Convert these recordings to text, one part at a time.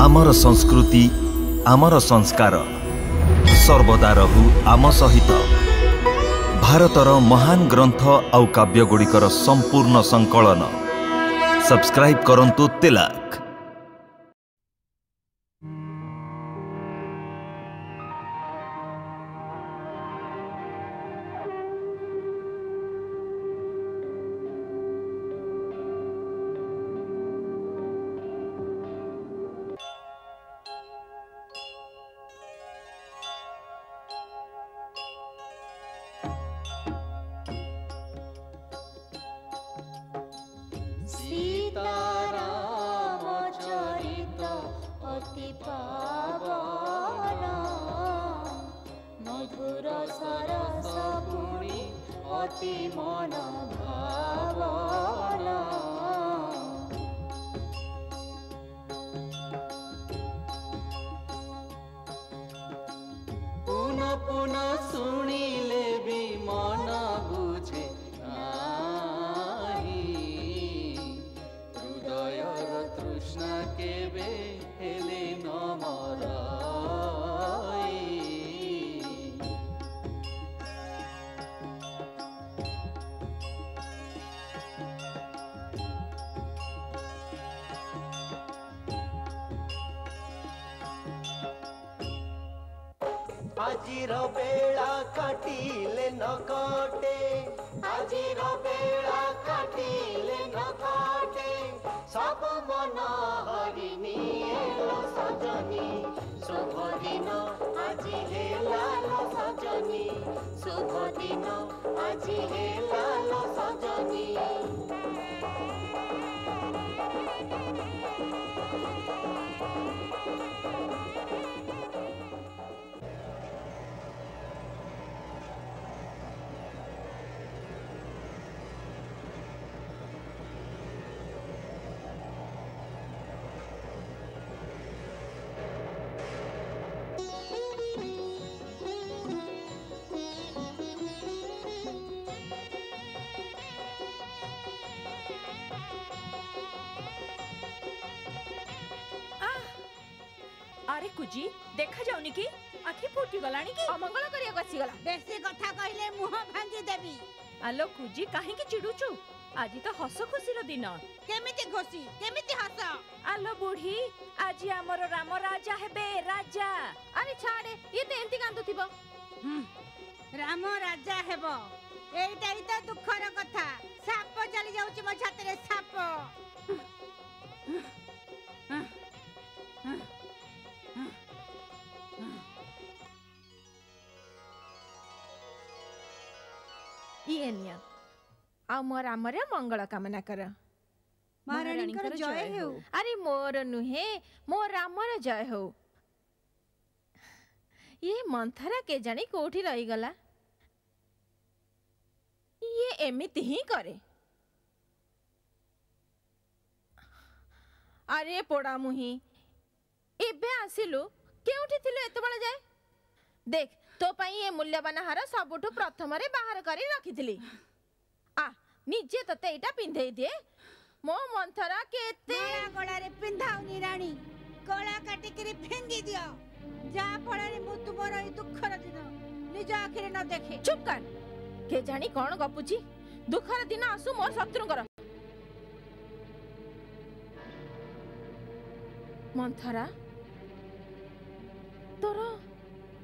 आमर संस्कृति आमर संस्कार सर्वदा रहू आम सहित। भारतर महान ग्रंथ आउ काव्यगुड़िकर संपूर्ण संकलन सब्सक्राइब करंतु तिलक। मधुर सरस बुणी अति मन भावना पुनः पुनः शुणिले भी मन बुझे नाही हृदयर तृष्णा केबे हेले न मरा। आजिर बेला काटिले न कटे आजिर बेला काटिले न कटे सब मन हरिनी एलो सजनी शुभ दिन आजि हेला लो सजनी शुभ दिन आजि हेला लो सजनी। अरे कुजी देखा जाउनी कि आखि फुटी गलानी कि अमंगल करिया गसी गला। बेसी कथा कहले मुह भांगी देबी। आलो कुजी काहे कि चिडुचु आज तो हस खुशीर दिन। केमिति खुशी केमिति हस। आलो बुढ़ी आज हमर राम राजा हेबे राजा। अरे छाड़े ये तो एंती कांदु थिबो। राम राजा हेबो एइटाई तो दुखर कथा। साप चली जाउची मो छातरे साप। ये निया आ मोर आमरे मंगल कामना कर। महारानीकर जय हो। अरे मोर नुहे मोर रामर जय हो। ये मंथरा के जानी कोठी रही गला। ये एमिति ही करे। अरे पोड़ा मुही एबे आसिलु केउठी थिलु एतबेला जाय। देख तो पाई ये मूल्यवान हार सबुठु प्रथम रे बाहर करी रखिथिली। आ निजे तते एटा पिंधेई दिए मो मंथरा केते गळा रे पिंधाउनी रानी गळा काटी करी फेंगी दियो जा फळे मु तुमर ई दुखर दिन निज आखिरे न देखे। चुप कर के जानी कोन गपुची दुखर दिन आसु मोर शत्रु कर। मंथरा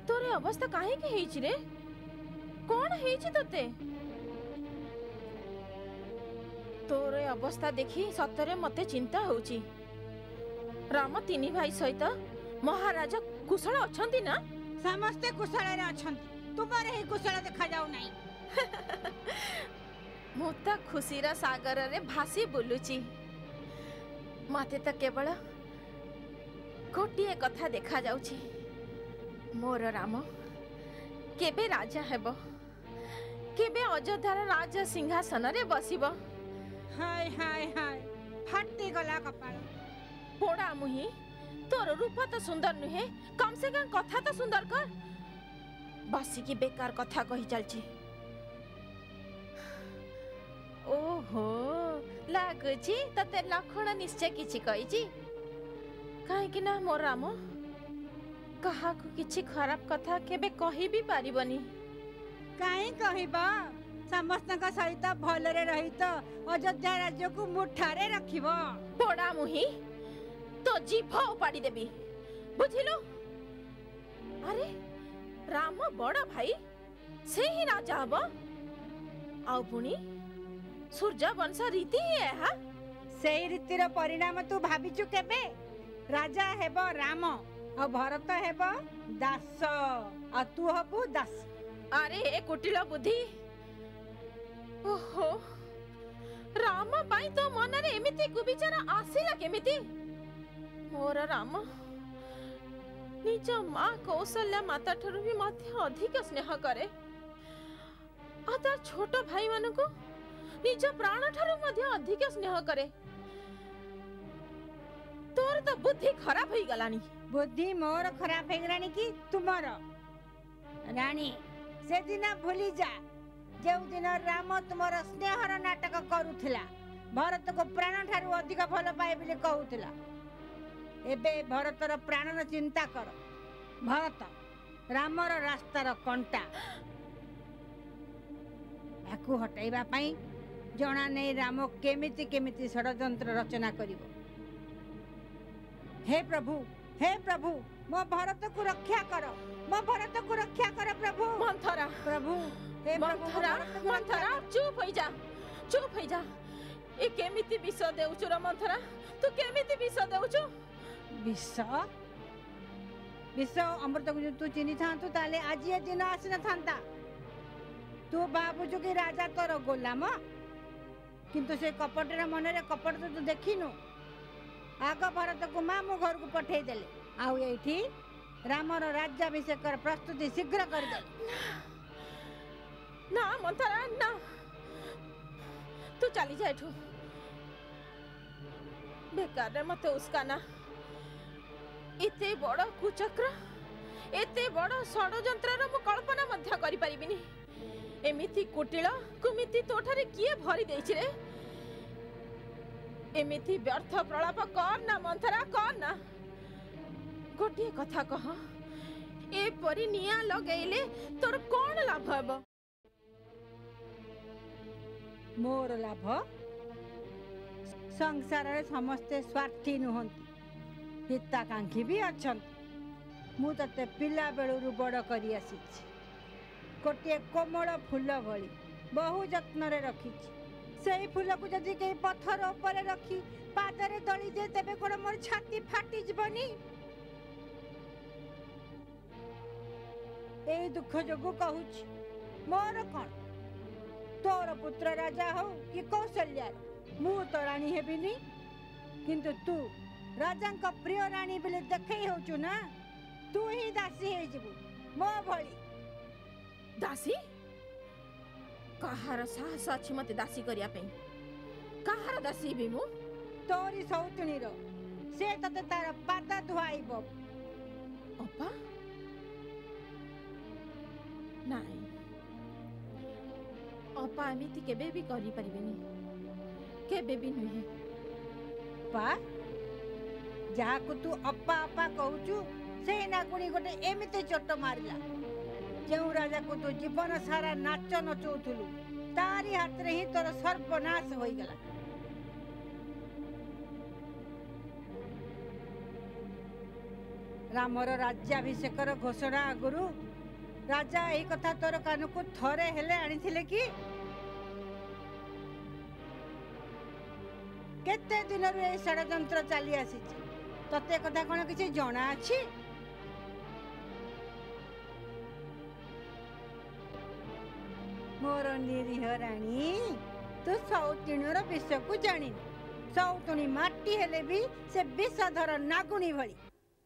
तोरे अवस्था काहे के हेछि रे कोन हेछि तते। तोरे अवस्था देखी सतरे मते चिंता होउची। राम तीनी भाई सहित महाराजा कुशल अछंती ना। समस्त कुशल रे अछंती तुमरे ही कुशल देखा जाउ नाही। मोता खुशीर सागर रे भासी बुलुची। मते त केवल गोटिए कथा देखा जाउची मोर राम केबे राजा हेबो केबे अयोध्यार राज सिंहासन रे बसिबो। हाय हाय हाय फाटी गला कपाळ। पोड़ा मुही तोर रूप तो सुंदर नुहे कम से कम कथा तो सुंदर कर। बसी की बेकार कथा कही चलची। ओहो लागुची तते लखण निश्चय किछि कहिची। कहीं ना मोर राम कहा किछि खराब कथा केबे कहि भी पारिबनी। काई कहब समस्त सहित भलरे रहित अयोध्या राज्य को मुठारे रखिब। पोड़ा मुही तो जीभ उपाड़ी देबी बुझिलो। अरे राम बड़ भाई से ही राजा हब आउ पुणी सूर्य वंश रीति ही है। सेई रीतिर परिणाम तू भाबिचु केबे? राजा हेब राम और भरत हेब दास और तू हबु दास। अरे ए कुटिल बुद्धि ओहो राम पाई तो मन रे एमिति कुविचार आसिला केमिति? मोर राम निज माँ कौशल्या माता ठरू भी मध्य अधिक स्नेह करे आ तार छोट भाई मानकु निज प्राण ठरू मध्य अधिक स्नेह करे। तोर तो बुद्धि खराब होई गलानी। बुद्धि मोर खराब हेगरानी कि तुमर? रानी से दिन भूली जा जो दिन राम तुमर स्नेहर नाटक करुथिला भरत को प्राण ठारू अधिक भल पाए बिले कहूथिला। एबे भरतर प्राणर चिंता कर। भरत रामर रास्तार कंटा याकू हटाइबा पाई जना नहीं राम केमिति केमिति षडयंत्र रचना करिवो। हे प्रभु मो भरत को रक्षा कर। मो भरत को रक्षा कर प्रभु। मंथरा प्रभु हे मंथरा मंथरा चुप हो जा। ए केमिति विष देउछु रे मंथरा? तू केमिति विष देउछु? विष अमृत को तू चिन्ही था ताले आज ये दिन आसी न था। तू भावुचु कि राजा तोर गोलाम किंतु से कपटर मन रे कपट तो तू देखिनु। आग भरत को माँ मो घर को पठे देले आउ एठी रामर राज्याभिषेक प्रस्तुति शीघ्र कर दे। ना मंथरा ना तू चली जा एठू। बेकार रे मते उसकाना। एते बड़ कुचक्र एते बड़ षडयंत्रर मु कल्पना मध्य करि परिबिनी। एमिति कुटिल कुमिति तोठारे किए भरी देछि रे? एमिति व्यर्थ प्रलाप कर ना मंथरा कर ना। गोटिए कथा कह ए परी निया लगेले तोर कोन लाभ हेबो? मोर लाभ संसार रे समस्ते स्वार्थी नुहंती हिताकांक्षी भी अछंती। मु तते पिला बेलुरु बड़ करी आसीछि। गोटे कोमल फूल भली बहु जत्न रे रखिछि। सेई फूल को जदि के पत्थर ऊपर रखी पादरे दली दे तबे कोन मोर छाती फाटी जबनी। ए दुख जोगु कहूछि मोर कोन तोर पुत्र राजा हो कि कौशल्या मु तो रानी हेबिनी। किंतु तू राजा का प्रिय रानी बेले देखई होचु ना। तू ही दासी हे जबु मो भली। दासी कहार साहस अछि मते दासी करिया पे? कहार दासी भी मु? तोरी सौतुणी रो से तते तार पाद धुआइबो। अपा नाही अपा एमिति केबे भी करि परिबेनी। केबे भी नहीं। पा जहा को तू अपा अपा कहूचु से नाकुणी गोटे एमिते चोट मारिला। जेउ राजा को तू जीवन सारा नाच नचौथुलु तारी हाथ रे ही तोर सर्वनाश होई गला। रामर राज्याभिषेकर घोषणा आगुरु राजा एही कथा तोर कान को थरे हेले आनिथिले कि? केते दिन रे ए षडयंत्र चली आसीछि तते कथा कोन किछि जणा अछि? मोर निरीह रानी तू सौतुणीर विष को जानी। सौतुणी माटी हेले भी से विषधर नागुणी भली।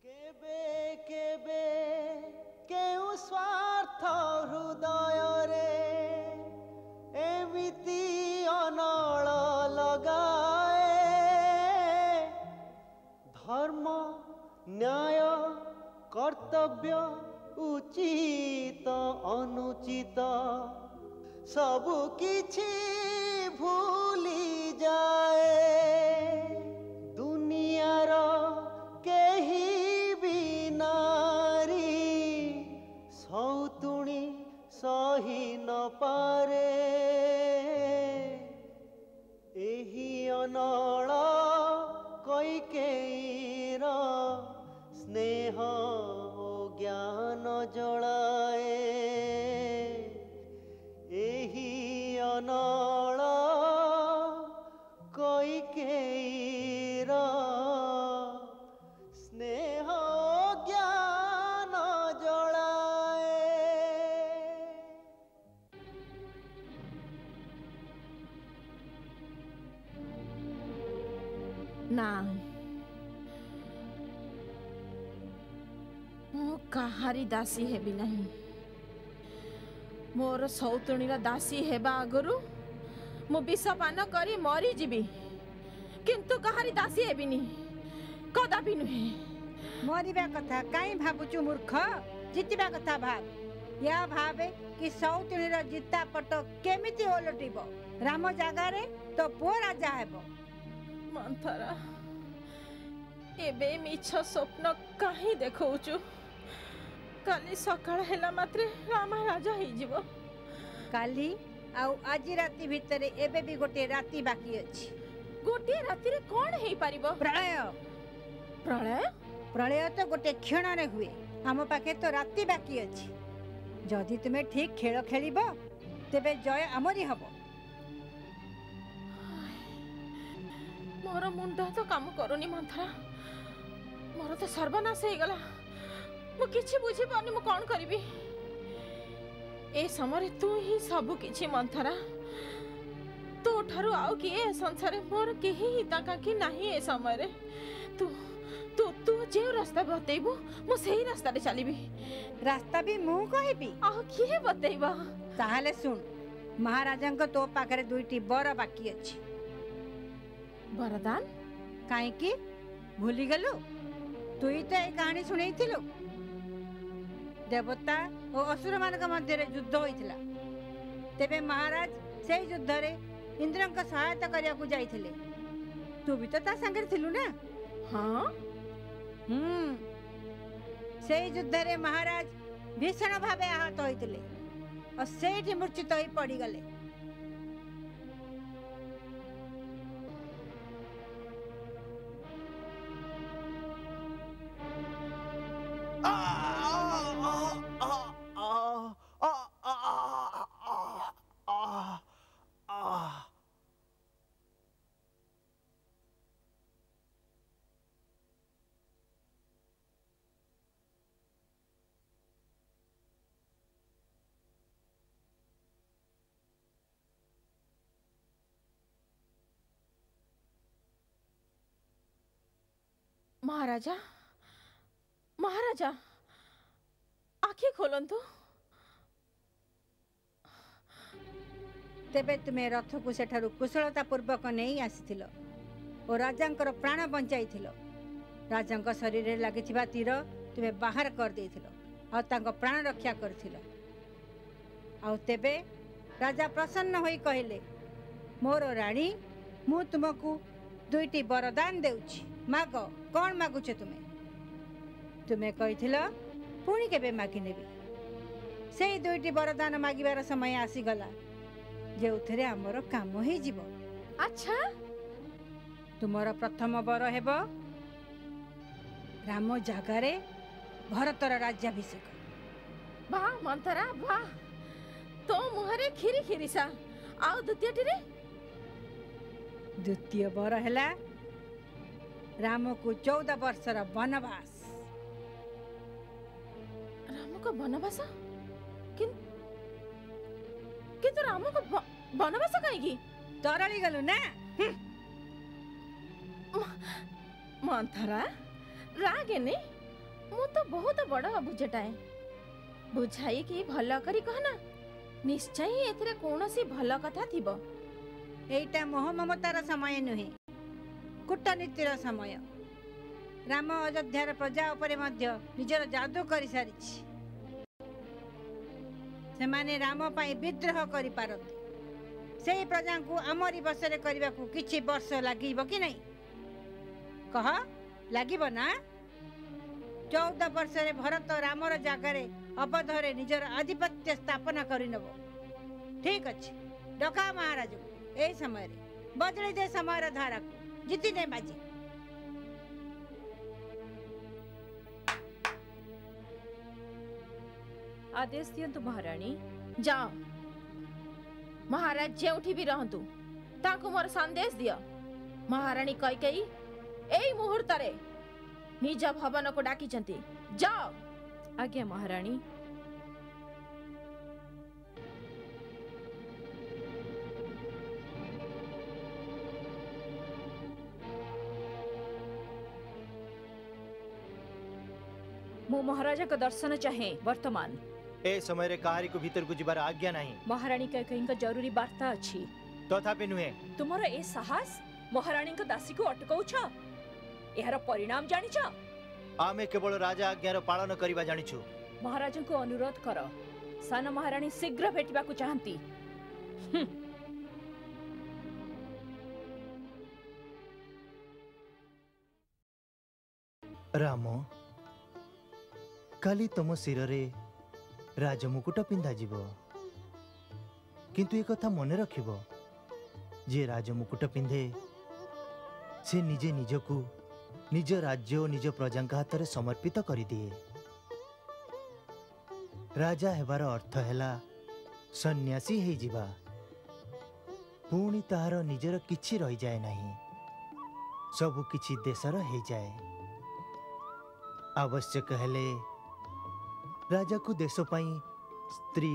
केबे केबे केउ स्वार्थ हृदय रे एमिति अनल लगाए। धर्म न्याय कर्तव्य उचित अनुचित सबु किछि भूली जाए। दुनियार केही कैकेयीर स्नेह ओ ज्ञान जलाए एही अनल कैकेयीर स्नेह ओ ज्ञान जलाए। ना मु कहारी दासी हेबी नहीं। मोर सौतुणीर दासी हेबा आगरु मु विष पान करी मरी जीवी, किंतु कहारी दासी हेबिनी, कदापि नुहे। मरिबा कथा काई भाबुचु मूर्ख, जितिबा कथा भाव। या भावे कि सौतुणीर जिता पट केमिति ओलटिब, राम जागारे तो पुओ राजा हेबो। मंथरा एबे मिछ स्वप्न काहे देखौचु? काली सकाळ हेला मात्रे रामा राजा ही जीवो। काली आउ आज राति भितरे एबे भी गोटे राति बाकी अछि। गोटे राति रे कोन हेई परिबो? प्रलय। प्रलय? प्रलय तो गोटे क्षण रे हुए, हम पाखे तो राति बाकी अछि। जदि तुमे ठीक खेल खेलिबो तेबे जय हमरी हबो। मोर मुंडा तो काम करूनी मंथरा, मोर तो सर्वनाश हो गला। मु किछि बुझी पानी मु कोन करबी? ए समय तू ही सब किछि मंथरा। तो ठारू आउ किए संसार मोर केही हिताकांक्षी नाही। ए समय रे तू तू तू जे रास्ता बतेइबो मु सेही रास्ता रे चलीबी। रास्ता भी मु कहबी? आह किए बतेइबा? ताहाले सुन, महाराजांक तो पाखरे दुईटी बर बाकी अछि। वरदान? काहे की भूली गलु? तू ही तो ए कहानी सुनेइथिलु। देवता और असुर मानक मध्य युद्ध होइथिला। तेबे महाराज से युद्ध रे इंद्रंक सहायता करिया को जाइथिले। तू भी तो ता संगे थिलु ना? हां। से युद्ध रे महाराज भीषण भावे आहत होइथिले और सेठी मूर्छित होई पड़ी गले। महाराजा, महाराजा आखि खोलंतु। तेबे तुमे रथ को सेठारु कुशलता पूर्वक नहीं आसीथिलो और राजांकर प्राण बंचाइथिलो। राजांक शरीर रे लागिथिबा तीर तुमे बाहर कर देइथिलो और तांको प्राण रक्षा करथिलो। और तेबे राजा प्रसन्न होई कहिले, मोर रानी मु तुमको दुईटी वरदान देउछि, माग कौन मागुछ तुमे? तुमे कहिथिलो पुणी केबे मागी नेबी। सेई दुईटी वरदान मागिबार समय आसी गला जेउथरे हमर काम ही जीवो। अच्छा, तुमर प्रथम वर हेबो राम जागारे भरतर राज्याभिषेक। वाह मंथरा वाह, तो मुहरे खिरी खिरीसा। आउ द्वितीयटी रे? द्वितीय वर हैला राम को 14 वर्षर वनवास। राम को वनवास? किंतु राम को वनवास काहेकी? तरली गलु ना? मंथरा रागेने मु तो बहुत बड़ बुझटाए। बुझाई कि भल करी कहना, निश्चय एथिरे कोनोसी भल कथा थिबो। एइटा मोह ममतार समय नुहे, कूटनीतिर समय। राम अयोध्यार प्रजा उपरे मध्य निजर जादू करि सारिछि। सेमाने राम पाई विद्रोह करि पारନ୍ତି। सेही प्रजा को आमरी बसरे करबा को किछि वर्ष लागिबो कि नहीं? कह लागिबो ना? 14 वर्ष रे भरत रामर जागारे अवधरे निजर आधिपत्य स्थापना करि नबो। ठीक अछि, डका महाराज ए समय रे बदली दे समय धारा को जीती दे बाजी। आदेश दियंतु महारानी। जाओ महाराज जेउठी भी रहंतु ताको मोर संदेश दियो महारानी कैकेयी एई मुहूर्त रे निज भवन को डाकी चंती। जाओ। आज्ञा महारानी। मु महाराजा का दर्शन चाहे वर्तमान। ए समय रे काहारी को भीतर को जिबार आज्ञा नहीं। महारानी कैकेयी का जरूरी वार्ता अछि। तथापि नुहे तुमर ए साहस महारानी का दासी को अटकाउछ एहार परिणाम जानिछ। आमे केवल राजा आज्ञार पालन करिबा जानिछु। महाराज को अनुरोध कर सान महारानी शीघ्र भेटिबा को चाहंती। राम काली तुम शिर रे राजमुकुट पिंधा जीव किंतु एक कथा मन रखिबो जे राजमुकुट पिंधे से निजे निजकू निज राज्य और निज प्रजा हाथ में समर्पित कर दिए। राजा हेबार अर्थ हैला सन्यासी हे जिबा पुणी ताहार निजर किछि रही जाए नहीं सबु किछि देशर हे जाए। आवश्यक हेले राजा को देश पाई स्त्री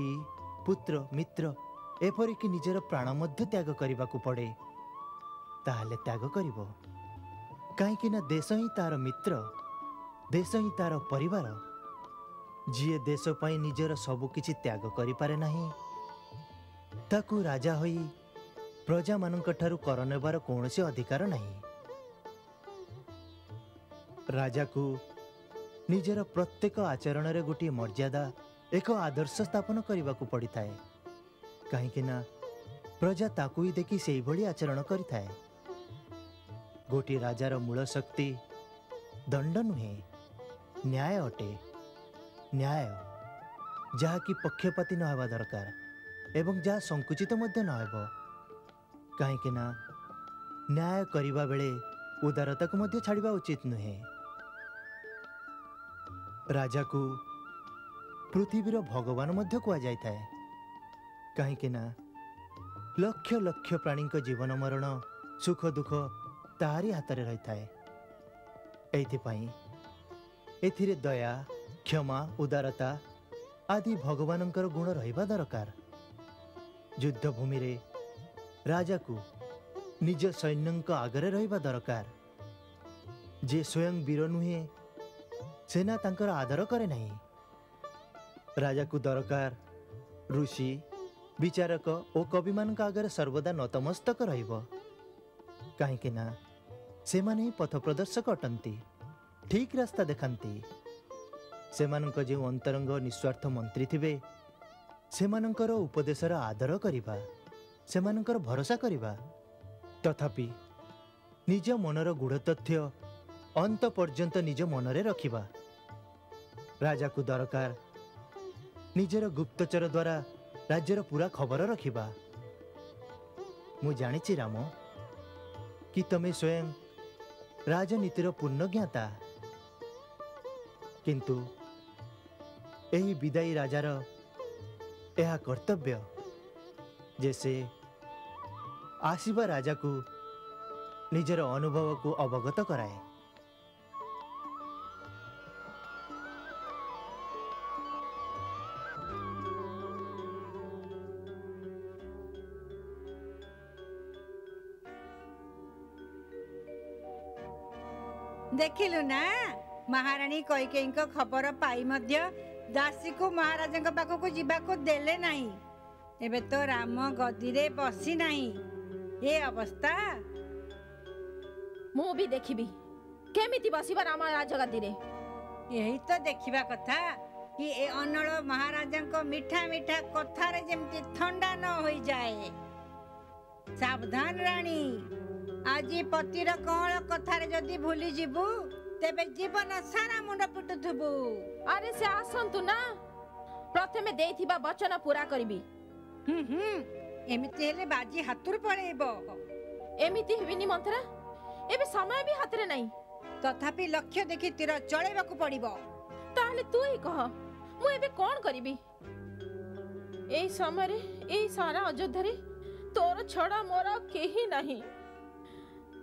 पुत्र मित्र एपरिक निजर प्राण मध्य त्याग करने को पड़े ताहले त्याग करिवो कहीं ना देश ही तार मित्र देश ही तार परिवार जीए देश पाई निजर सबु किछि त्याग करि पारे नाही ताकू राजा होई प्रजा मानक ठारू कर नेबार कौनसी अधिकार नहीं। राजा को निजर प्रत्येक आचरण रे गोटे मर्यादा एक आदर्श स्थापन करने को पड़ी थाए कहीं ना प्रजा ताकू ही देखी से भली आचरण करिथाए। गोटे राजार मूल शक्ति दंड नुहे न्याय अटे। न्याय जहा कि पक्षपाती न होगा दरकार एवं जहा संकुचित मध्य न होबो कहीं ना न्याय करिबा बेले उदारता को मध्य छाड़िबा उचित नुहे। राजा को पृथ्वीर भगवान मध्य कुआ जाय थाए कहीं ना लक्ष लक्ष प्राणी जीवन मरण सुख दुख तारी हाथ में रही थाए। एथिरे दया क्षमा उदारता आदि भगवानंकर गुण रहिबा दरकार। युद्ध भूमि रे राजा को निज सैन्यंक आगरे रहिबा दरकार। जे स्वयं वीर नुहे सेना तांकर आदर करे नहीं। राजा को दरकार ऋषि विचारक और कवि मान आगे सर्वदा नतमस्तक रहिबो कहीं ना से माने ही पथ प्रदर्शक अटंती ठीक रास्ता देखांती। सेमानंक जो अंतरंग निस्वार्थ मंत्री थिबे सेमानंकर उपदेशर आदर करिबा सेमानंकर भरोसा करिबा तथापि निज मनर गूढ़ तथ्य अंत पर्यंत निज मनरे रखिबा। राजा को दरकार निजर गुप्तचर द्वारा राज्यर पूरा खबर रखिबा। मु जानिछि राम कि तमे स्वयं राजनीतिर पूर्ण ज्ञाता किंतु एही विदायी राजार यह कर्तव्य जैसे आसीबा राजा को निजर अनुभव को अवगत कराए। देखिलु ना महारानी कैकेयी को खबर पाई मध्य दासी को महाराजा पाखक जीवाको देले नहीं। एबे तो राम गदी रे बसी नहीं ये अवस्था मु भी देखिबी केमिति बसिबा राम राज गदी रे। यही तो देखिबा कथा कि ए अनल महाराजा को मीठा मीठा कथा रे जेमति ठंडा न होई जाए। सावधान रानी आज पतिर कौल कथार जदि भूली जीवु तेबे जीवन सारा मुंड पिटुथबु। अरे से आसंतु ना प्रथमे देइथिबा वचन पूरा करबी। एमिति हेले बाजी हातुर पळेइबो। एमिति हेबिनी मंत्रा एबे समय भी हाथ रे नहीं। तथापि लक्ष्य देखि तीर चळेबाकू पड़िबो। ताहले तू ही कह मु एबे कोन करबी। এই সমୟରେ এই সারা অযোଧ୍ୟାରେ ତୋର ଛଡ଼ା ମୋର ଆଉ କେହି ନାହିଁ।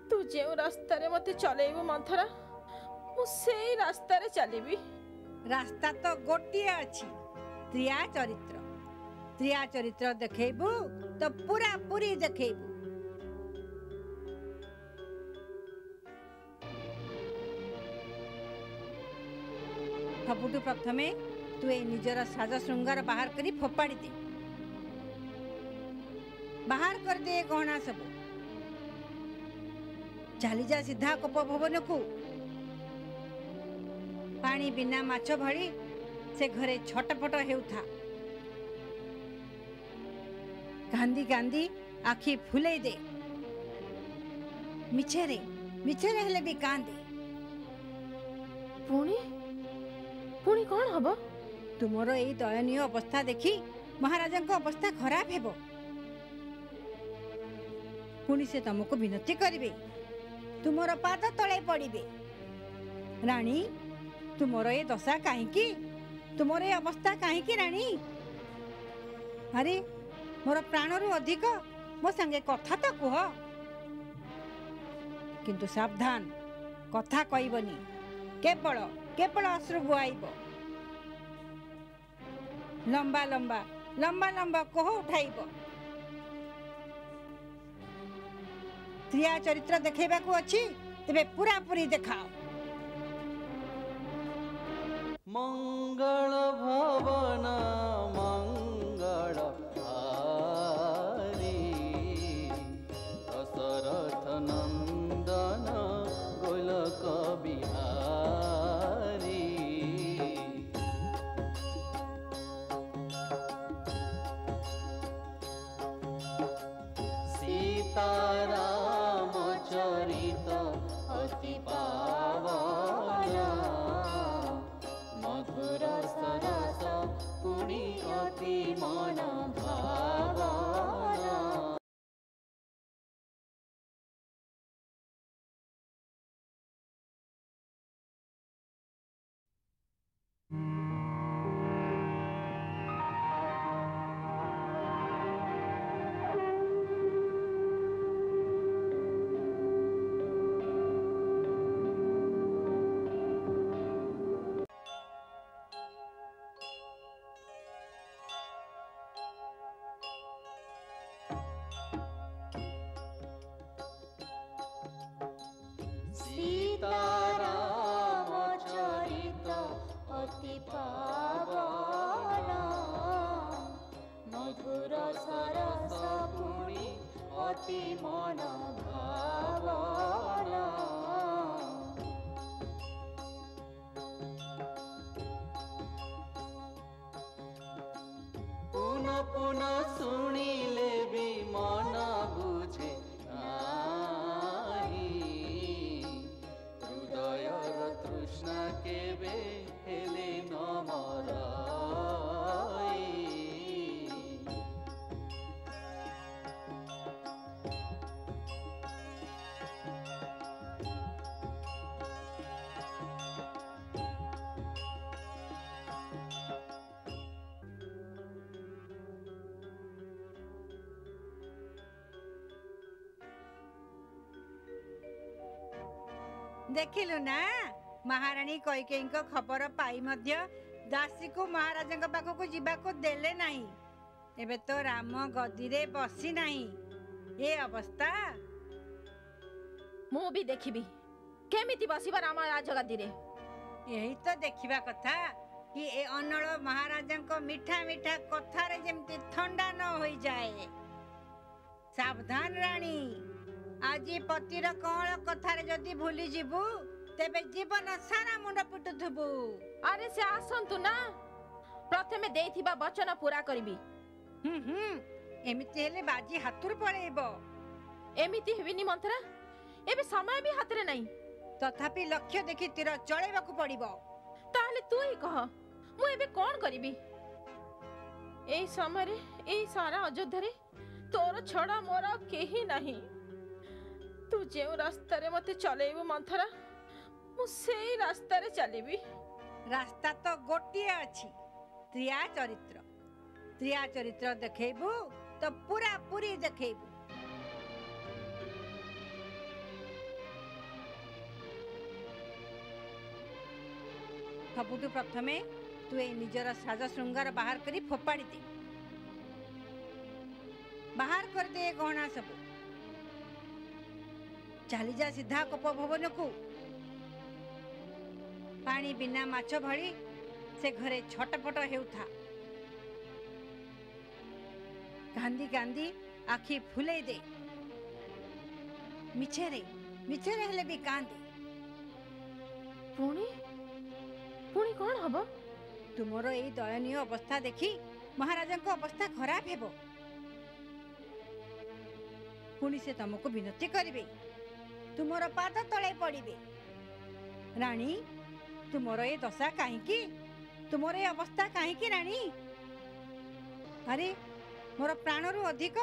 ତୁ ଯେଉଁ ରାସ୍ତାରେ ମୋତେ ଚଲେଇବୁ ମନ୍ଥରା, ମୁଁ ସେଇ ରାସ୍ତାରେ ଚାଲିବି। ରାସ୍ତା ତ ଗୋଟିଏ ଅଛି, ତ୍ରିୟା ଚରିତ୍ର। ତ୍ରିୟା ଚରିତ୍ର ଦେଖେଇବୁ ତ ପୁରା ପୁରୀ ଦେଖେଇବୁ। ସବୁଠୁ ପ୍ରଥମେ ତୁ ଏଇ ନିଜର ସାଜ ଶୃଙ୍ଗାର ବାହାର କରି ଫୋପାଡ଼ି ଦେ। ବାହାର କରିଦେ ଏ ଗହଣା ସବୁ। ଚାଲିଯା ସିଧା କୋପ ଭବନକୁ। ପାଣି ବିନା ମାଛ ଭଳି ସେ ଘରେ ଛଟପଟ ହେଉଥା। କାନ୍ଦି କାନ୍ଦି ଆଖି ଫୁଲେଇ ଦେ। ମିଛରେ ମିଛରେ ହେଲେ ବି କାନ୍ଦେ। ପୁଣି ପୁଣି କ'ଣ ହବ? ତୁମର ଏଇ ଦୟନୀୟ ଅବସ୍ଥା ଦେଖି ମହାରାଜାଙ୍କ ଅବସ୍ଥା ଖରାପ ହେବ। ପୁଣି ସେ ତମକୁ ବିନତି କରିବେ, ତୁମର ପାଦ ତଳେ ପଡ଼ିବେ। ରାଣୀ, ତୁମର ଏ ଦଶା କାହିଁକି? ତୁମର ଏ ଅବସ୍ଥା କାହିଁକି ରାଣୀ? ଆରେ ମୋର ପ୍ରାଣରୁ ଅଧିକ ମୋ ସାଙ୍ଗେ କଥା ତ କୁହ। କିନ୍ତୁ ସାବଧାନ, କଥା କହିବନି। କେବଳ କେବଳ ଅଶ୍ରୁ ବୁଆଇବ। ଲମ୍ବା ଲମ୍ବା ଲମ୍ବା ଲମ୍ବା କୋହ ଉଠାଇବ। ତ୍ରିୟା ଚରିତ୍ର ଦେଖେଇବାକୁ ଅଛି, ତେବେ ପୁରାପୁରି ଦେଖାଅ। मंगल भवन मंगल हारी दशरथ नंदन गोलक बिहारी सीताराम चरित अति पावन मधुर सरस पुणी अति मन भावन। सीताराम चरित अति पावन मधुर सरस पुणी अति मन भावन। पुन पुन शुणिले भी मन बुझे तृष्णा केबे हेले न मराई। ଦେଖିଲୁ ନା, ମହାରାଣୀ କୈକେୟୀଙ୍କ ଖବର ପାଇ ମଧ୍ୟ ଦାସୀକୁ ମହାରାଜାଙ୍କ ପାଖକୁ ଯିବାକୁ ଦେଲେ ନାହିଁ। ଏବେ ତ ରାମ ଗଦିରେ ବସି ନାହିଁ। ଏ ଅବସ୍ଥା। ମୁଁ ବି ଦେଖିବି କେମିତି ବସିବ ରାମ ରାଜଗାଦିରେ। ଏହି ତ ଦେଖିବା କଥା କି ଏ ଅନଳ ମହାରାଜାଙ୍କ ମିଠା ମିଠା କଥାରେ ଯେମିତି ଥଣ୍ଡା ନ ହୋଇଯାଏ। ସାବଧାନ ରାଣୀ, ଆଜି ପତିର କଅଁଳ କଥାରେ ଯଦି ଭୁଲି ଯିବୁ, ତେବେ ଜୀବନ ସାରା ମୁଣ୍ଡ ପିଟୁଥିବୁ। ଆରେ ସେ ଆସନ୍ତୁ ନା, ପ୍ରଥମେ ଦେଇଥିବା ବଚନ ପୂରା କରିବି। ଏମିତି ହେଲେ ବାଜି ହାତରୁ ପଳେଇବ। ଏମିତି ହେବିନି ମନ୍ଥରା, ଏବେ ସମୟ ବି ହାତରେ ନାହିଁ। ତଥାପି ଲକ୍ଷ୍ୟ ଦେଖି ତୀର ଚଳେଇବାକୁ ପଡିବ। ତାହେଲେ ତୁ ହିଁ କହ, ମୁଁ ଏବେ କ'ଣ କରିବି? এই ସମୟରେ এই ସାରା ଅଯୋଧ୍ୟାରେ ତୋର ଛଡ଼ା ମୋର ଆଉ କେହି ନାହିଁ। ତୁ ଯେଉଁ ରାସ୍ତାରେ ମୋତେ ଚଲେଇବୁ ମନ୍ଥରା, ମୁଁ ସେଇ ରାସ୍ତାରେ ଚାଲିବି। ରାସ୍ତା ତ ଗୋଟିଏ ଅଛି, ତ୍ରିୟା ଚରିତ୍ର। स्त्रिया चरित्र देखेबू तो पूरा पूरी देखेबू। सबुठु प्रथमे तू ए निजर साज श्रृंगार बाहर करी फोपाड़ी दे। बाहर कर दे गहना सब। चली जा सीधा कप भवन को। पानी बिना माछ भली से घरे छटपट हेउथा। कांदी कांदी आखि फुले दे। मिछेरे मिछेरे हेले भी कांदी। पुणी पुणी कौन हब? तुमरो ए दयनीय अवस्था देखी महाराजा को अवस्था खराब हेबो। पुणी से तुमको विनती करिवे, तुमरो पाद तले पड़िबे। रानी तुमरो ए दशा काहींकी? तुमरो ए अवस्था काहींकी रानी? अरे मोर प्राणरू अधिक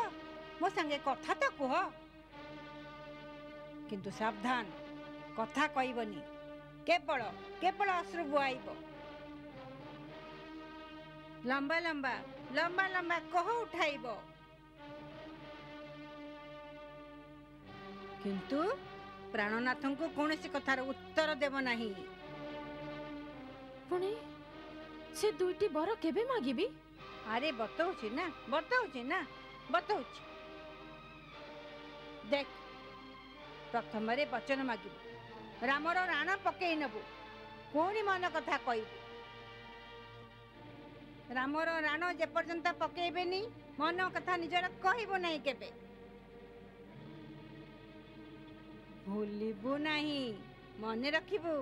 मो संगे कथा तो कह, किंतु सावधान कथा कहबनी। केवल केवल अश्रु बुआईब। लंबा लंबा लंबा लंबा कह उठाइब, किंतु प्राणनाथ को कौन सी कथार उत्तर देव नहीं। पुणी से दुईटी बर केबे मागिबी? अरे बतौछि ना बतौछि। देख प्रथम रे वचन मागिबू, रामर राण पकई नबू, पुणी मन कथा कहबू। रामर राण जे पर्यंत पकेबेनी मन कथा निजर कहबो नहीं केबे। भूलिबू नहीं, मन रखिबू।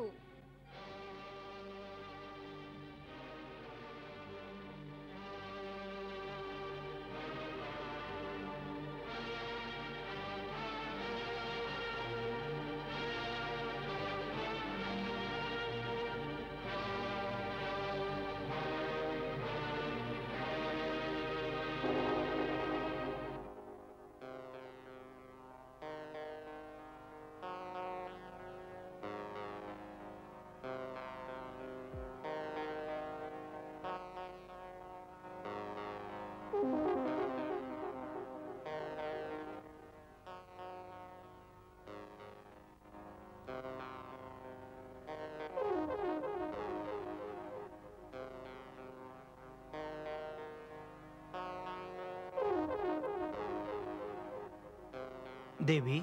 देवी,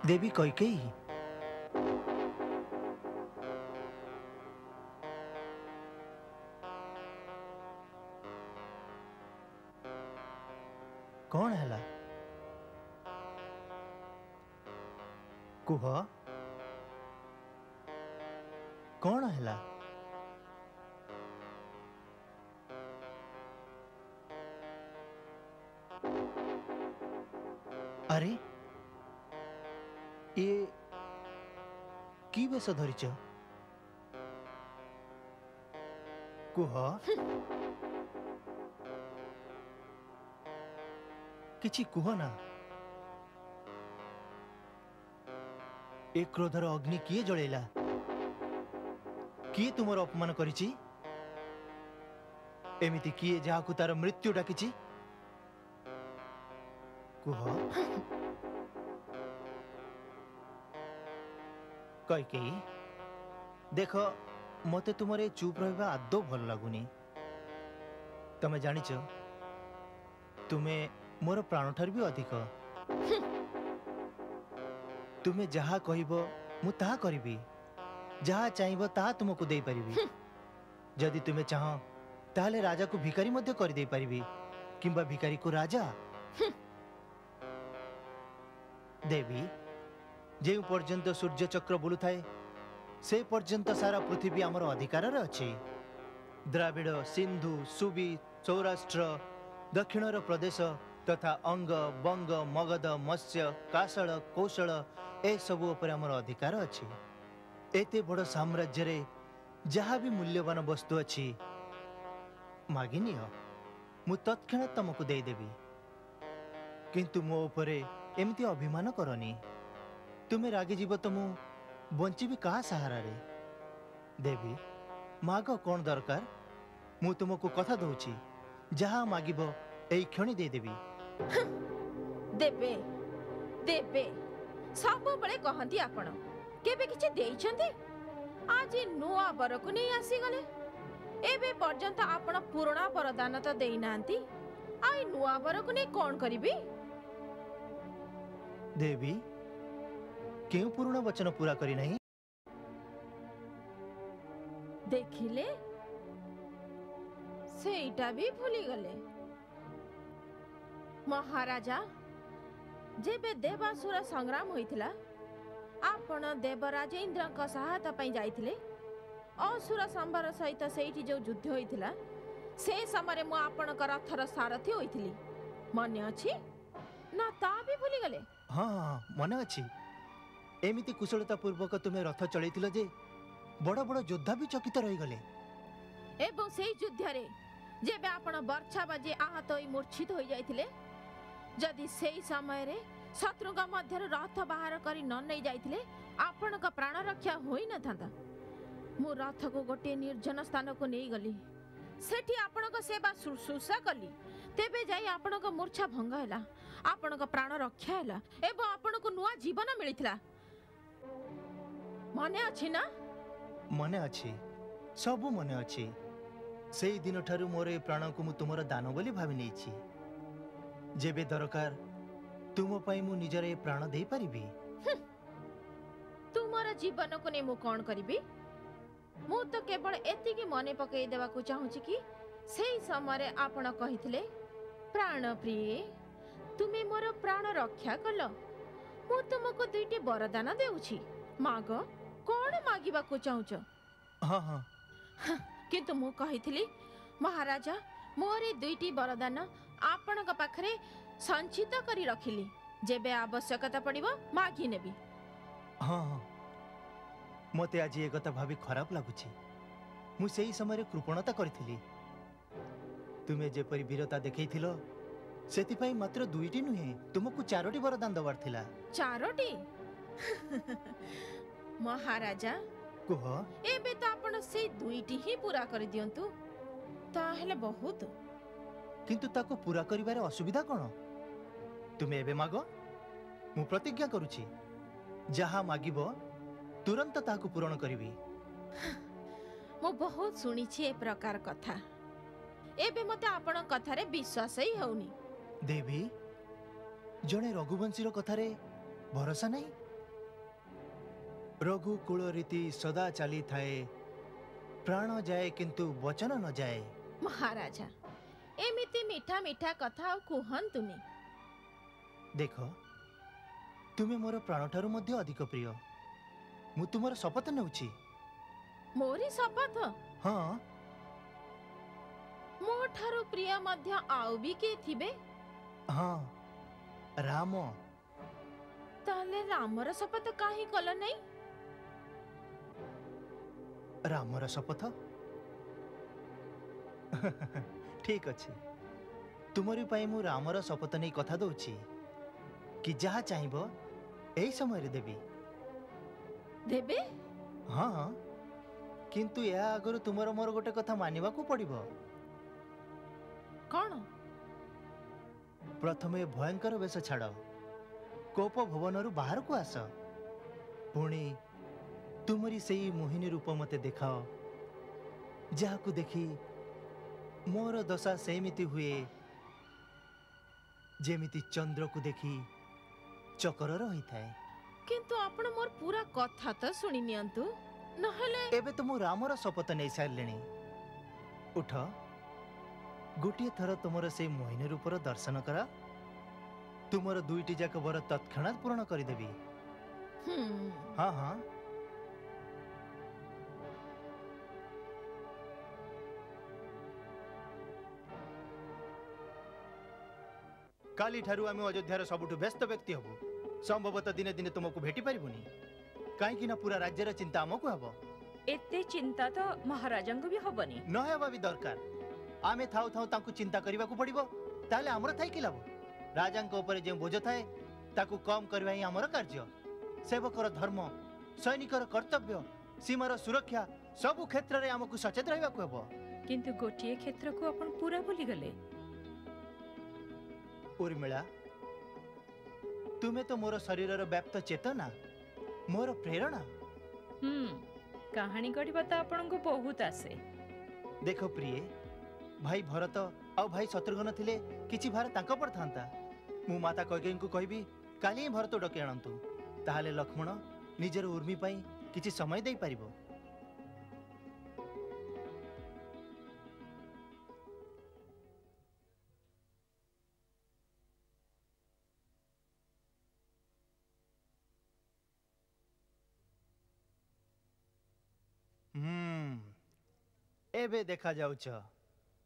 देवी कैकेयी, कौन हैला? कुह कौन हैला? अरे ये की बेश धरिच? कुह किछि कुह ना। ए क्रोधर अग्नि किए जळेला? किए तुमर अपमान करिछि? एमिति किए जाहाकु तार मृत्यु डाकिछि? कुह कैकेयी, देख मते तुमरे चुप रहबा आदौ भल लागुनी। तमे जानिच तुमे मोर प्राण ठार भी अधिक। तुमे जहा कहिबो मु ताहा करिबी, जहा चाहिबो ताहा तुमको देई परिबी। जदि तुमे चाह ताहले राजा को भिखारी मध्य कर देई परिबी, किंबा भिखारी को राजा। देवी, जे पर्यंत सूर्य चक्र बुलु थाए से पर्यंत सारा पृथ्वी आमर अधिकार रे अछि। द्राविड़, सिंधु, सुबी, सौराष्ट्र, दक्षिणर प्रदेश तथा अंग, बंग, मगध, मत्स्य, कासळ, कौशल ए सबु ऊपर आमर अधिकार अछि। एते बड़ साम्राज्य रे जहा भी मूल्यवान वस्तु अछि मागिनियो, मु तत्क्षणात तुमको दे देबी। किंतु मो ऊपरे एमती अभिमान करनी। तुमे रागी जीव तो मु बंची भी कहा सहारा रे। देवी माग कौन दरकार मु तुमको कथा दउची जहा मागिब एई क्षणी दे देबी। देबे देबे सब बळे कहंती आपण केबे किछि देइछन्ती आज नुआ बरकु नै आसी गले एबे पर्यंत आपण पुराना वरदान तो देई नांती आई नुआ बरकु नै कोन करिबी। देवी केउ पुराना वचन पूरा करी नहीं देखिले सेटा भी भूली गले। महाराजा जेबे देवासुर संग्राम होइथिला आपण देवराज इंद्र सहायता पई जाइथिले असुर संबर सहित सेठी जो युद्ध होइथिला से समय मु आपण रथर सारथी होइथिली मने अछि ना ता भी भूली गले। हाँ हाँ मने अछि एमिति कुशलता पूर्वक तुम्हें रथ चलैथिलो जे बड़ बड़ योद्धा भी चकित रही गले। एवं सेई युद्ध रे जेबे आपण बर्छा बाजे आहत होई मूर्छित होई जाइथिले जदि सेई समय रे शत्रुक मध्य रथ बाहर करी न नहीं जाइथिले आपण का प्राण रक्षा होई न थांता। मु रथ को गोटे निर्जन स्थान को नहीं गली सेठी आपण का सेवा शुश्रूषा कली तेबे जाई आपण का मूर्छा भंग हैला आपण का प्राण रक्षा हैला एवं आपण को नुआ जीवन मिलिथिला मने अछि ना। मने अछि सबु मने अछि सेई दिन ठारू मोर ए प्राण को मु तुमर दान बोली भाबी नेछि जेबे दरकार तुम पई मु निजर ए प्राण देई परिबी। तुमर जीवन को ने मु कोन करिबी मु तो केवल एति की मने पकई देवा को चाहू छी कि सेई समय रे आपण कहिथिले प्राण प्रिय तुमे मोर प्राण रक्षा कलो मु तुमको दुईटी वरदान देउछि माग कोन मागिबा को चाहूछ। हाँ हाँ किंतु मु कहिथिली महाराजा मोर दुईटी वरदान आपण का पाखरे संचित करी रखिली जेबे आवश्यकता पड़िबो मागी नेबी। हाँ हाँ मते आज ये कथा भाभी खराब लागुछि मु सेई समय रे कृपणता करथिली तुमे जेपरि वीरता देखैथिलो सेति पई मात्र दुईटी नुहे तुमको चारोटी वरदान दबार थिला। चारोटी महाराजा कुह एबे तो आपण से दुईटी ही पूरा कर दियंतु ताहेले बहुत किंतु ताको पूरा करिबारे असुविधा कोन तुमे एबे मागो मु प्रतिज्ञा करूछि जहा मागिबो तुरंत ताको पूर्ण करिबी। मु बहुत सुनी छी ए प्रकार कथा एबे मते आपण कथा रे विश्वास ही होउनी। देवी जणे रघुवंशीर कथा रे भरोसा नहीं रघुकुल रीति सदा चली थाए प्राण जाए किंतु वचन न जाए। महाराजा एमिति मीठा मीठा कथा कहंतुनी देख तुमे मोर प्राण ठारू मध्य अधिक प्रिय मु तुमर शपथ नेउछि। मोरी शपथ हाँ मो ठारू प्रिय मध्य आउ भी के थिबे। हाँ राम ताले रामर शपथ काहे कल नहीं। रामर शपथ ठीक अछि तुमरी पाई मु रामर शपथ नहीं कथा दउछि कि जहा चाहिबो एई समय रे देबी। देबे हाँ किंतु या आगरु तुमर मोर गोटे कथा मानिबा को पड़िबो। कौन प्रथमे भयंकर वेश छाड़ कोप भवनरु बाहर को आस पुणी तुमरी सेई मोहिनी रूप मते देखाओ जाहाकु देखी मोर दशा सेमिति हुए जेमिति चंद्र को देखी चकर रही थाए। किंतु आपण मोर पूरा कथा तो सुनि नियंतु नहले एबे तो मु रामर शपथ नहीं सारलेनी उठ गोटे थर तुमर से मोहिनी रूपर दर्शन करा तुमर दुईटी जाक वर तत्क्षणात पूर्ण करदेवी। हाँ हाँ काली ठारू आमे अयोध्यार सबुठु व्यस्त व्यक्ति हबु संभवतः दिने दिने तुमको भेटी पारिबुनी काईकि ना पूरा राज्यर चिंता आमको हबो। एते चिंता तो महाराजा को भी हबनी न हेबा भी दरकार आमे थाउ थाउ तांकु चिंता करिबा को पड़िबो ताले हमर थाई कि लाभ राजांक ऊपर जे बोझ थाए ताकु कम करबा ही हमर कार्य सेवकर धर्म सैनिकर कर्तव्य सीमार सुरक्षा सबु क्षेत्र रे हमकु सचेत रहबा को हबो। किंतु गोटिए क्षेत्र को अपन पूरा भूली गले। उर्मिला तुमे तो मोर शरीर रो व्याप्त चेतना मोर प्रेरणा। कहानी गढ़ा तो आपण को बहुत आसे। देखो प्रिय भाई भरत आ भाई शत्रुघ्न थिले किछि भार तांको पर थांता। मु माता कैकेयी को कहबी काली ही भरत डके आनंतु ताहाले लक्ष्मण निजर उर्मी पई किछि समय देई परिबो। एबे देखा जाउछ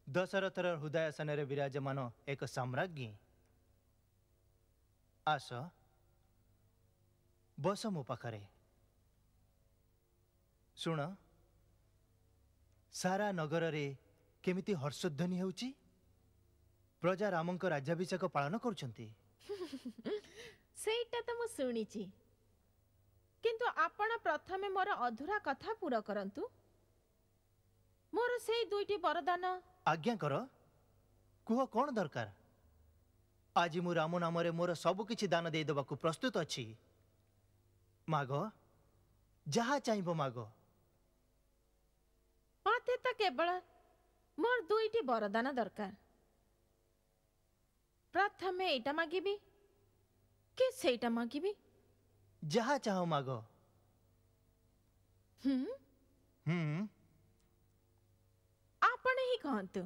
दशरथर हृदयासन रे विराजमान एक सम्राज्ञी। आस बस मो पाखरे शुण सारा नगर रे केमिति हर्षध्वनि हेउची। प्रजा रामंक राज्याभिषेक पालन करुछंती। सेटा तो मु सुनिची किंतु आपण प्रथमे मोर अधूरा कथा पूरा करंतु। मोर सेई दुईटी वरदान आज्ञा कर कुह कौन दरकार। आज मु राम नाम रे मोर सब किछि दान दे देबाकू प्रस्तुत अछि। माग जहा चाहिबो माग। मते तो केवल मोर दुईटी वरदान दरकार। प्रथमे एटा मागिबी कि सेटा मागिबी। जहा चाहो माग। आपण ही कहंतु।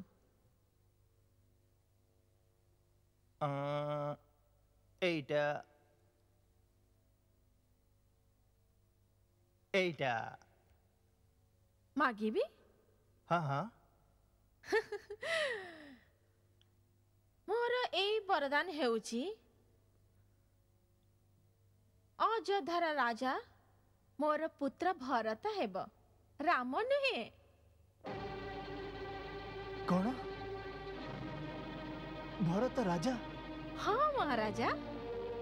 एटा एटा मागिबी। हाँ हाँ मोर एई वरदान हेउची अयोध्यार राजा मोर पुत्र भरत हेब, राम नुहे। कौन भरत राजा? हाँ महाराजा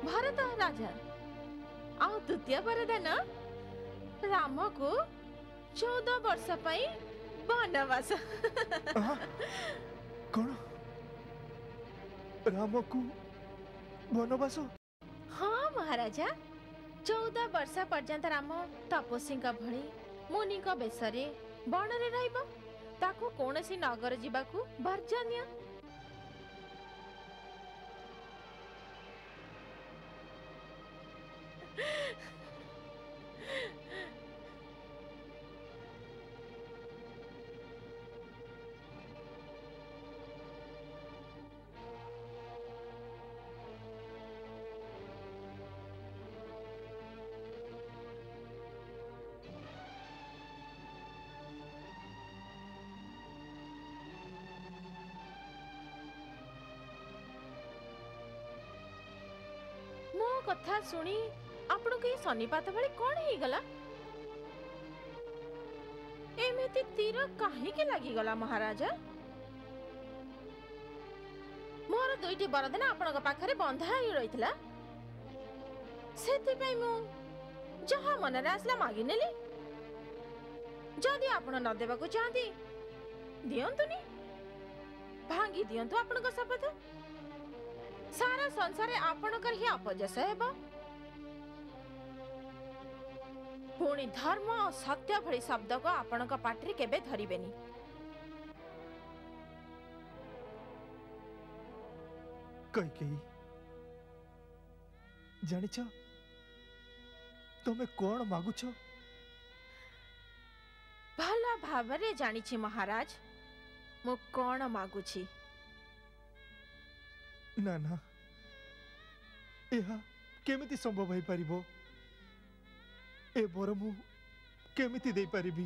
भरत राजा। आउ द्वितीय वरदान राम को 14 वर्ष पई वनवास। कौन राम को वनवास? हाँ महाराजा 14 वर्ष पर्यंत राम तपस्वी भली मुनि बेशरे वन रे रहिबो। ताको कोनसी नगर जीवाकू वर्जन्य। मो कथा सुनी आपण के सन्निपात भली कौन ही गला? एमिति तीर काहे के लागी गला महाराजा? मोर दुईटी वरदान आपण पाखरे बंधा ही रहितला। सेति पई मु जहा मन रे आसला मागी नेली। जदि आपण न देबाकू चाहती दियंतुनी, भांगी दियंतु आपण शपथ। सारा संसार आपणकर ही अपजस हेब। पुणी धर्म और सत्य भली शब्द को आपण पाटरी केबे धरिबेनी। कैकेयी जानिछ तमे कौन मागुछ? भला भावरे जानिछि महाराज मु कौन मागुछि। ना ना एहा केमिति संभव है परिबो? ए बर मु केमिति दे परिबी?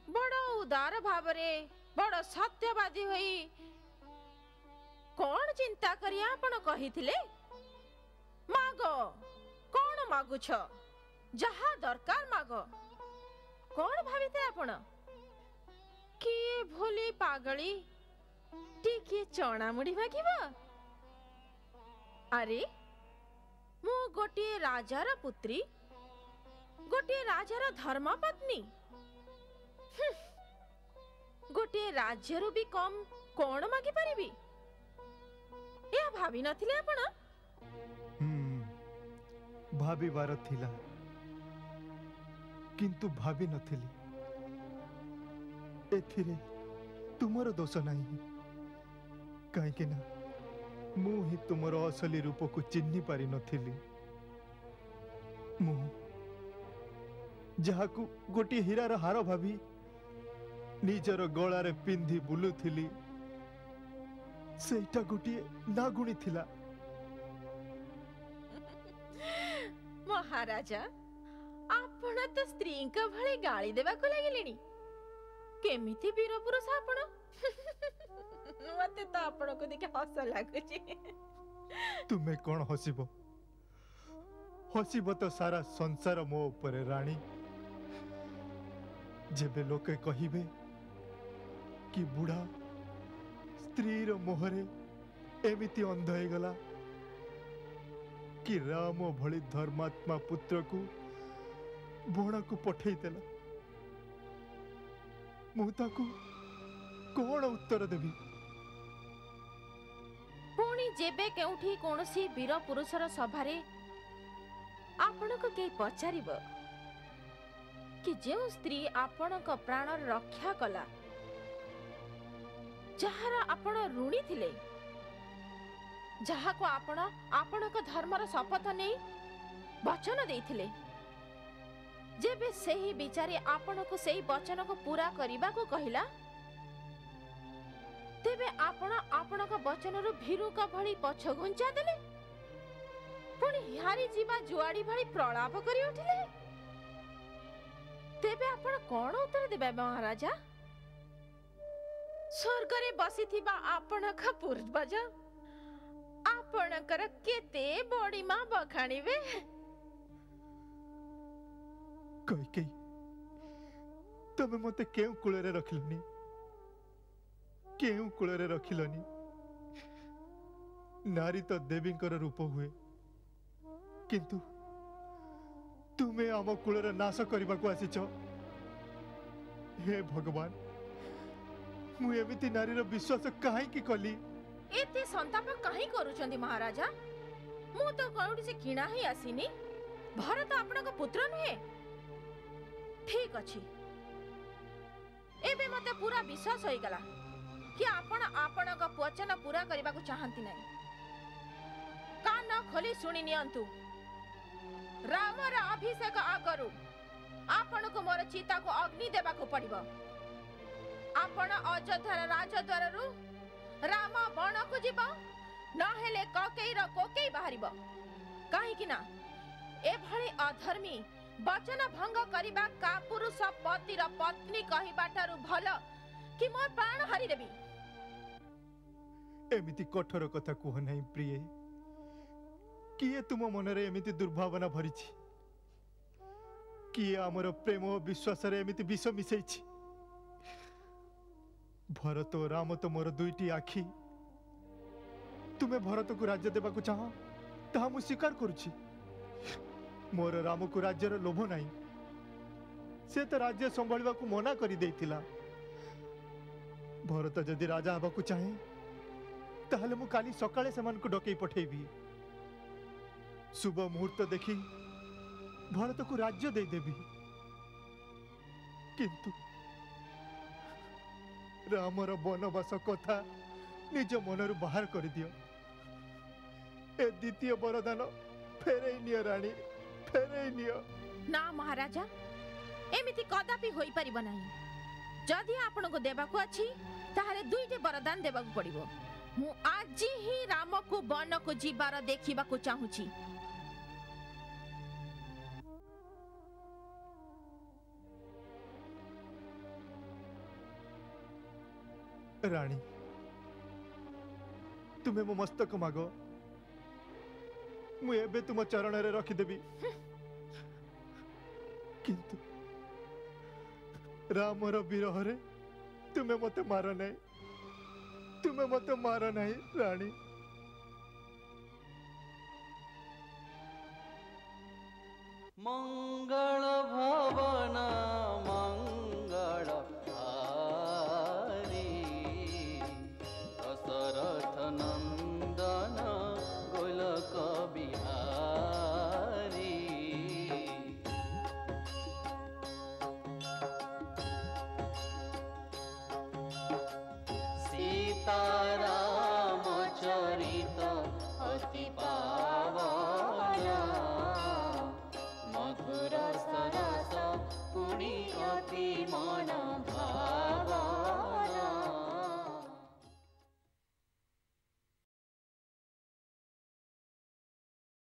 बड़ उदार भावरे बड़ सत्यवादी होई कौन चिंता करिया आपण कहिथिले? माग कौन मागुछ? जहा दरकार माग। कौन भाविते आपण? किए भोली पागली टिके चना मुड़ी मागिबा? अरे मु गोटे राजार पुत्री गोटे राजार धर्मपत्नी गोटे राज्यरू भी कम कौन मागी पारिबी या भाभी नथिले आपण भाबिबार थिला किंतु भाबी नथिली एथिरे तुमर दोष नहीं कहीं ना मु ही तुमर असली रूप को चिन्ह पारि नथिली मु जहाकू गोटे हीरार हार भाभी निजर गଳାରେ पिंधि बुलुथिली सेटा गोटे नागुणी थिला। महाराजा आपण तो स्त्री भली गाली देवा को लागिलेनी केमिति वीर पुरुष आपण मते तो आपण को देखे हस लागुची। तुम्हें कौन हसिबो हसिबो तो सारा संसार मो ऊपर रानी जेबे लोके कहिबे कि बुढ़ा स्त्रीर मोहरे एमिति अंध हो गला कि राम भली धर्मात्मा पुत्र को बण को पठेई देला मुताकू कौन उत्तर देबी पुणी जेबे केउठी कोनसी वीर पुरुषर सभारे आपण को के पचारिबो कि जे स्त्री आपण को प्राण रक्षा कला जहार आपण ऋणी थिले जहा को आपण को धर्मर शपथ नहीं वचन देइथिले जेबे सेही बिचारी आपण को सेही वचन को पूरा करिबा को कहिला तेबे आपण को वचन रु भीरु का भली पछ घुंचा देले पुणी हारी जीवा जुआड़ी भली प्रलाप करी उठिले तेबे आपण कोन उत्तर देबे महाराजा स्वर्ग रे बसी थिबा आपण का पूर्वज आपणकर केते बड़ी मां बखाणीबे कई तबे मते केउ कुळरे रखिलनी केउ कुळरे रखिलनी नारी तो देवींकर रूप हुए किंतु तुमे आम कुळरे नाश करबा को आसीछ हे भगवान मु एमिति नारीर विश्वास काहे की कली एते संताप काहे करूचंदी महाराजा मु तो कौड़ी से किणा ही आसीनी भरत आपण को पुत्र नुहे ठीक अछि एबे मते पूरा विश्वास होई गला कि आपण को वचन पूरा करबा को चाहंती नहीं कान खोली सुनी नियंतु रामर अभिषेक आगरु आपण को मोर चिता को अग्नि देबा को पड़िबो आपण अयोध्यार राजद्वार रु राम बण को जीव न हेले ककेई रो कोकेई बाहरिबो काहे कि ना ए भली अधर्मी वचन भंग करिबा का पुरुष पतिर पत्नी कहिबाटारु भलो कि मोर प्राण हरि देबी एमिति कठोर कथा कुह नहीं प्रिय किए तुम मनरे एमिति दुर्भावना भरिछि किए आमर प्रेम और विश्वास रे एमिति विष मिसैछि भरत और राम तो मोर दुईटी आखि तुम्हें भरत को राज्य देबा को चाह ता मु स्वीकार करुछि मोर राम को राज्यर लोभ नहीं से तो राज्य संभाळबा को मना करि देइथिला भरत जदि राजा हबा को चाहे ताहले मु काली सकाळे समान को डकेई पठेबी शुभ मुहूर्त देखी भरत को राज्य दे देबी किंतु रामर वनवास कथा निज मनरु बाहर कर दियो ए द्वितीय वरदान फेरे नियो रानी फेरे नियो ना महाराजा एमिति कदापि होई परिबो नाही जदि आपण को देबा को अछि ताहाले दुईटे वरदान देबा को पड़िबो मु आज ही राम को वन को जीवार देखिबा को चाहूची रानी तुम्हें मो मस्तक मागो मु एबे तुम चरण रे रखी देबी किंतु रामर विरह रे तुम्हें मते मार नहीं तुम्हें मते मार नहीं रानी मंगल